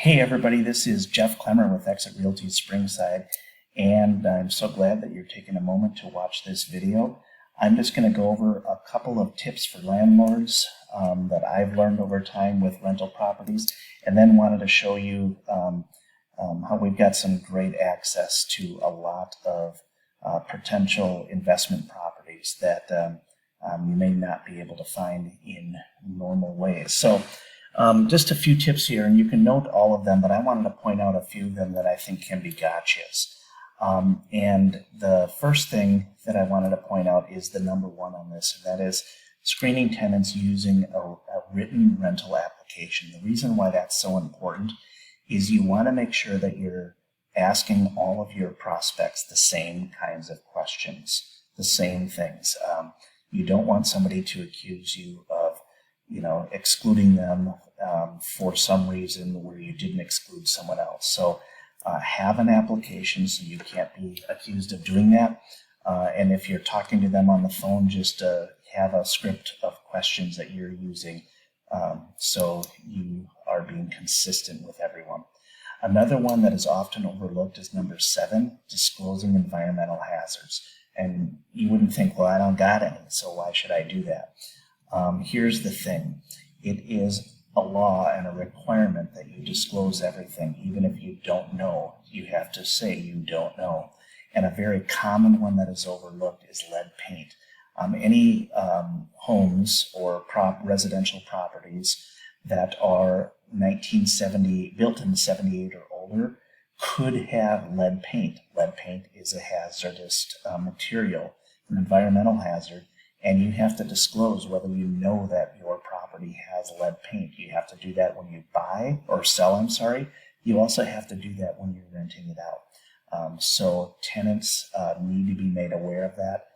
Hey everybody, this is Jeff Clemmer with Realty Springside, and I'm so glad that you're taking a moment to watch this video. I'm just going to go over a couple of tips for landlords that I've learned over time with rental properties, and then wanted to show you how we've got some great access to a lot of potential investment properties that you may not be able to find in normal ways. So just a few tips here, and you can note all of them, but I wanted to point out a few of them that I think can be gotchas. And the first thing that I wanted to point out is the number one on this, and that is screening tenants using a written rental application. The reason why that's so important is you want to make sure that you're asking all of your prospects the same kinds of questions, the same things. You don't want somebody to accuse you of excluding them for some reason where you didn't exclude someone else. So have an application so you can't be accused of doing that. And if you're talking to them on the phone, just have a script of questions that you're using so you are being consistent with everyone. Another one that is often overlooked is number 7, disclosing environmental hazards. And you wouldn't think, well, I don't got any, so why should I do that? Here's the thing. It is a law and a requirement that you disclose everything. Even if you don't know, you have to say you don't know. And a very common one that is overlooked is lead paint. Any homes or residential properties that are 1970, built in 78 or older, could have lead paint. Lead paint is a hazardous material, an environmental hazard. And you have to disclose whether you know that your property has lead paint. You have to do that when you buy or sell, You also have to do that when you're renting it out. So tenants need to be made aware of that.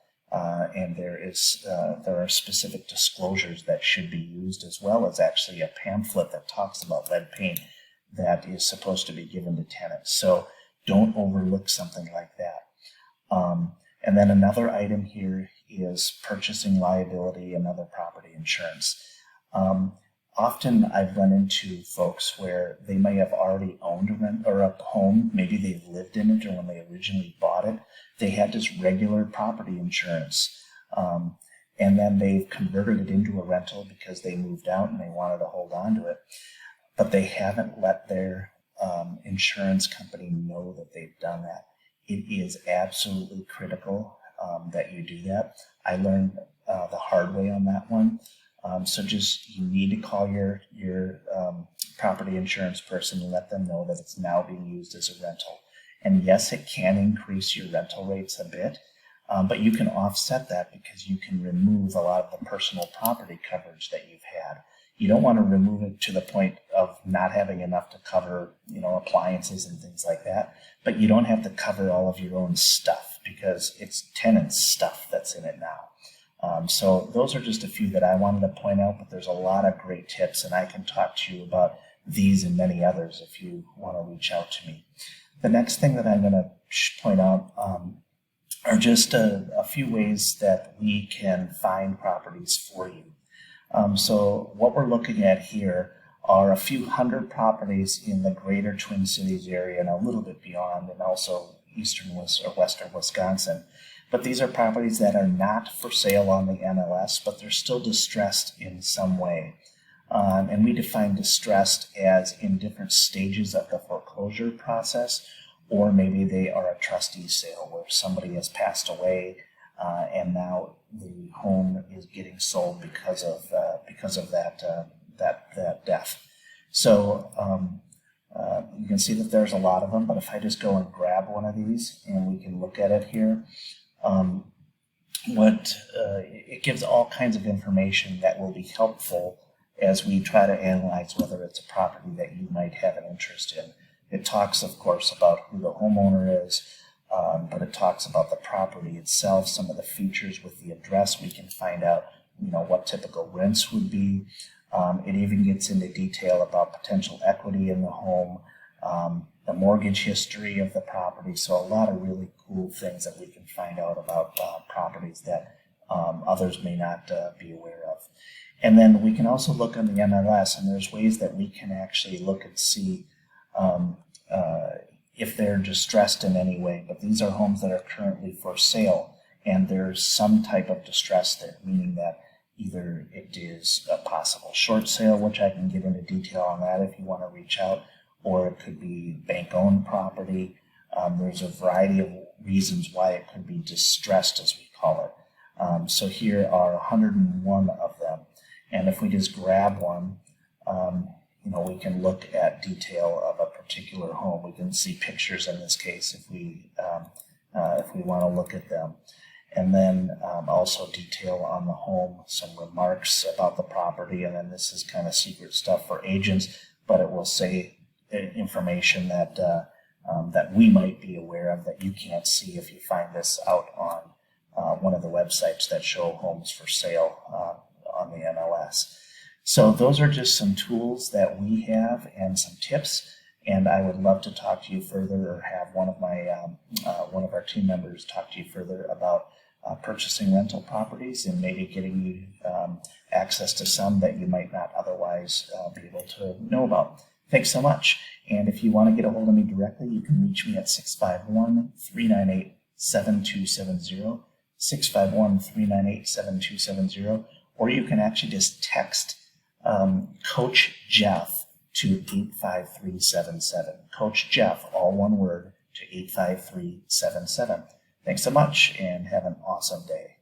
And there are specific disclosures that should be used, as well as actually a pamphlet that talks about lead paint that is supposed to be given to tenants. So don't overlook something like that. And then another item here is purchasing liability and other property insurance. Often I've run into folks where they may have already owned a home, maybe they've lived in it, or when they originally bought it, they had just regular property insurance. And then they've converted it into a rental because they moved out and they wanted to hold on to it. But they haven't let their insurance company know that they've done that. It is absolutely critical that you do that. I learned the hard way on that one. So you need to call your property insurance person and let them know that it's now being used as a rental. And yes, it can increase your rental rates a bit, but you can offset that because you can remove a lot of the personal property coverage that you've had. You don't want to remove it to the point of not having enough to cover, appliances and things like that. But you don't have to cover all of your own stuff because it's tenants' stuff that's in it now. So those are just a few that I wanted to point out, but there's a lot of great tips, and I can talk to you about these and many others if you want to reach out to me. The next thing that I'm going to point out are just a few ways that we can find properties for you. So what we're looking at here are a few hundred properties in the greater Twin Cities area and a little bit beyond, and also eastern or western Wisconsin. But these are properties that are not for sale on the MLS, but they're still distressed in some way. And we define distressed as in different stages of the foreclosure process, or maybe they are a trustee sale where somebody has passed away and now the home is getting sold because of that death. So you can see that there's a lot of them, but if I just go and grab one of these and we can look at it here, it gives all kinds of information that will be helpful as we try to analyze whether it's a property that you might have an interest in. It talks, of course, about who the homeowner is, but it talks about the property itself, some of the features with the address. We can find out, what typical rents would be. It even gets into detail about potential equity in the home, the mortgage history of the property. So a lot of really cool things that we can find out about properties that others may not be aware of. And then we can also look on the MLS, and there's ways that we can actually look and see if they're distressed in any way. But these are homes that are currently for sale, and there's some type of distress there, meaning that either it is a possible short sale, which I can get into detail on that if you want to reach out, or it could be bank-owned property. There's a variety of reasons why it could be distressed, as we call it. So here are 101 of them. And if we just grab one, we can look at detail of a particular home. We can see pictures in this case if we want to look at them. And then also detail on the home, some remarks about the property, and then this is kind of secret stuff for agents, but it will say information that that we might be aware of that you can't see if you find this out on one of the websites that show homes for sale on the MLS. So those are just some tools that we have and some tips, and I would love to talk to you further, or have one of our team members talk to you further about purchasing rental properties and maybe getting you access to some that you might not otherwise be able to know about. Thanks so much. And if you want to get a hold of me directly, you can reach me at 651-398-7270, 651-398-7270, or you can actually just text Coach Jeff to 85377. Coach Jeff, all one word, to 85377. Thanks so much, and have an awesome day.